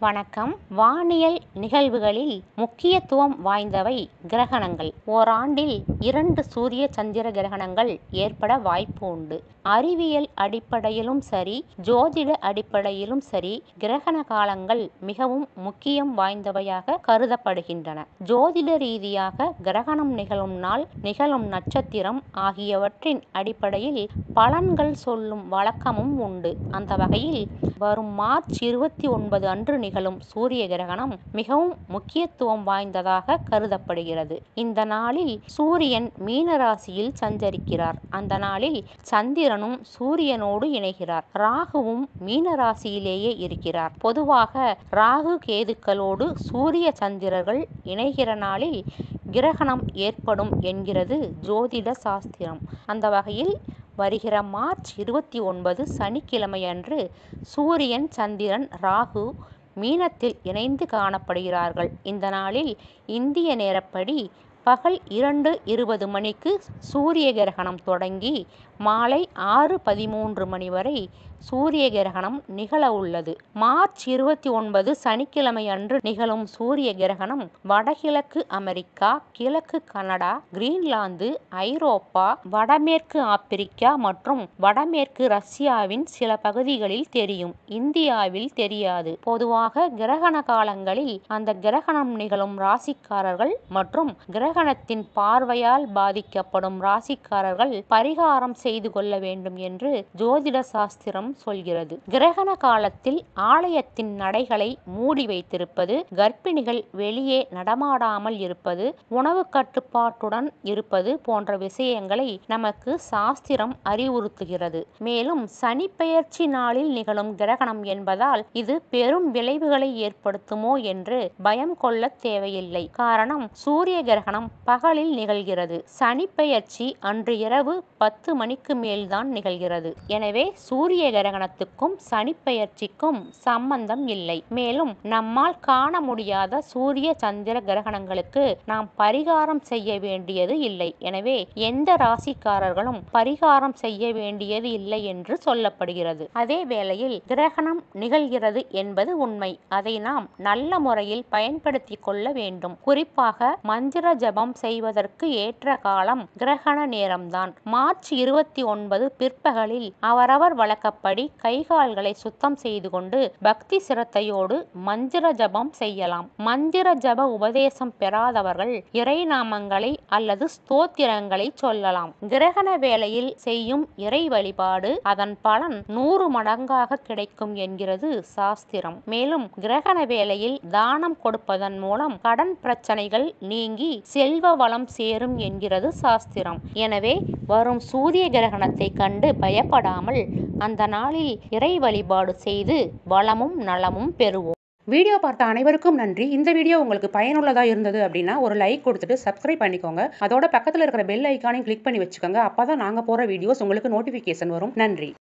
வணக்கம். வானியல் நிகழ்வுகளில் முக்கியத்துவம் வாய்ந்தவை கிரகணங்கள். ஓராண்டில் 2 சூரிய சந்திர கிரகணங்கள் ஏற்பட வாய்ப்பு உண்டு. அறிவியல் அடிப்படையிலும் சரி, ஜோதிட அடிப்படையிலும் சரி, கிரகண காலங்கள் மிகவும் முக்கியம் வாய்ந்தவையாக கருதப்படுகின்றன. ஜோதிட ரீதியாக கிரகணம் நிகழும் நாள், நிகழும் நட்சத்திரம் ஆகியவற்றின் அடிப்படையில் பலன்கள் சொல்லும் வழக்கமும் உண்டு. அந்த வகையில் வரும் மார்ச் 29 அன்று நிகழும் சூரிய கிரகணம் மிகவும் முக்கியத்துவம் வாய்ந்ததாக கருதப்படுகிறது. இந்த நாளில் சூரியன் மீன ராசியில் சஞ்சரிக்கிறார். அந்த நாளில் சந்திரனும் சூரியனோடு இணைகிறார். ராகுவும் மீன ராசியிலேயே இருக்கிறார். பொதுவாக ராகு கேதுக்களோடு சூரிய சந்திரர்கள் இணைகிற நாளில் கிரகணம் ஏற்படும் என்கிறது ஜோதிட சாஸ்திரம். அந்த வகையில் வருகிற மார்ச் 29 சனிக்கிழமையன்று சூரியன், சந்திரன், ராகு மீனத்தில் இணைந்து காணப்படுகிறார்கள். இந்த நாளில் இந்திய நேரப்படி பகல் 2:20 மணிக்கு சூரிய கிரகணம் தொடங்கி மாலை 6:13 மணி வரை சூரிய கிரகணம் நிகழ உள்ளது. மார்ச் 29 சனிக்கிழமை அன்று நிகழும் சூரிய கிரகணம் வடகிழக்கு அமெரிக்கா, கிழக்கு கனடா, கிரீன்லாந்து, ஐரோப்பா, வடமேற்கு ஆப்பிரிக்கா மற்றும் வடமேற்கு ரஷ்யாவின் சில பகுதிகளில் தெரியும். இந்தியாவில் தெரியாது. பொதுவாக கிரகண காலங்களில் அந்த கிரகணம் நிகழும் ராசிக்காரர்கள் மற்றும் கிரகணத்தின் பார்வையால் பாதிக்கப்படும் ராசிக்காரர்கள் பரிகாரம் செய்து கொள்ள வேண்டும் என்று ஜோதிட சாஸ்திரம் சொல்கிறது. கிரகண காலத்தில் ஆலயத்தின் நடைகளை மூடி வைத்திருப்பது, கர்ப்பிணிகள் வெளியே நடமாடாமல் இருப்பது, உணவு கட்டுப்பாட்டுடன் இருப்பது போன்ற விஷயங்களை நமக்கு சாஸ்திரம் அறிவுறுத்துகிறது. மேலும் சனிப்பெயர்ச்சி நாளில் நிகழும் கிரகணம் என்பதால் இது பெரும் விளைவுகளை ஏற்படுத்துமோ என்று பயம் கொள்ள தேவையில்லை. காரணம், சூரிய கிரகணம் பகலில் நிகழ்கிறது. சனிப்பெயர்ச்சி அன்று இரவு 10 மணிக்கு மேல்தான் நிகழ்கிறது. எனவே சூரிய கிரகணத்துக்கும் சனிப்பெயர்ச்சிக்கும் சம்பந்தம் இல்லை. மேலும் நம்மால் காண முடியாத சூரிய சந்திர கிரகணங்களுக்கு நாம் பரிகாரம் செய்ய வேண்டியது இல்லை. எனவே எந்த ராசிக்காரர்களும் பரிகாரம் செய்ய வேண்டியது இல்லை என்று சொல்லப்படுகிறது. அதே வேளையில் கிரகணம் நிகழ்கிறது என்பது உண்மை. அதை நாம் நல்ல முறையில் பயன்படுத்தி கொள்ள வேண்டும். குறிப்பாக மந்திர ஜபம் செய்வதற்கு ஏற்ற காலம் கிரகண நேரம்தான். மார்ச் 29 பிற்பகலில் அவரவர் வழக்கப்படி கைகால்களை சுத்தம் செய்து கொண்டு பக்தி சிரத்தையோடு மந்திர ஜபம் செய்யலாம். மந்திர ஜப உபதேசம் பெறாதவர்கள் இறைநாமங்களை அல்லது ஸ்தோத்திரங்களை சொல்லலாம். கிரகண வேளையில் செய்யும் இறை வழிபாடு அதன் பலன் 100 மடங்காக கிடைக்கும் என்கிறது சாஸ்திரம். மேலும் கிரகண வேளையில் தானம் கொடுப்பதன் மூலம் கடன் பிரச்சனைகள் நீங்கி செல்வ வளம் சேரும் என்கிறது சாஸ்திரம். எனவே வரும் சூரிய கிரகணத்தை கண்டு பயப்படாமல் அந்த நாளில் இறை வழிபாடு செய்து வளமும் நலமும் பெறுவோம். வீடியோ பார்த்த அனைவருக்கும் நன்றி. இந்த வீடியோ உங்களுக்கு பயனுள்ளதா இருந்தது அப்படின்னா ஒரு லைக் கொடுத்துட்டு சப்ஸ்கிரைப் பண்ணிக்கோங்க. அதோட பக்கத்தில் இருக்கிற பெல் ஐக்கானையும் கிளிக் பண்ணி வச்சுக்கோங்க. அப்பதான் நாங்கள் போற வீடியோஸ் உங்களுக்கு நோட்டிபிகேஷன் வரும். நன்றி.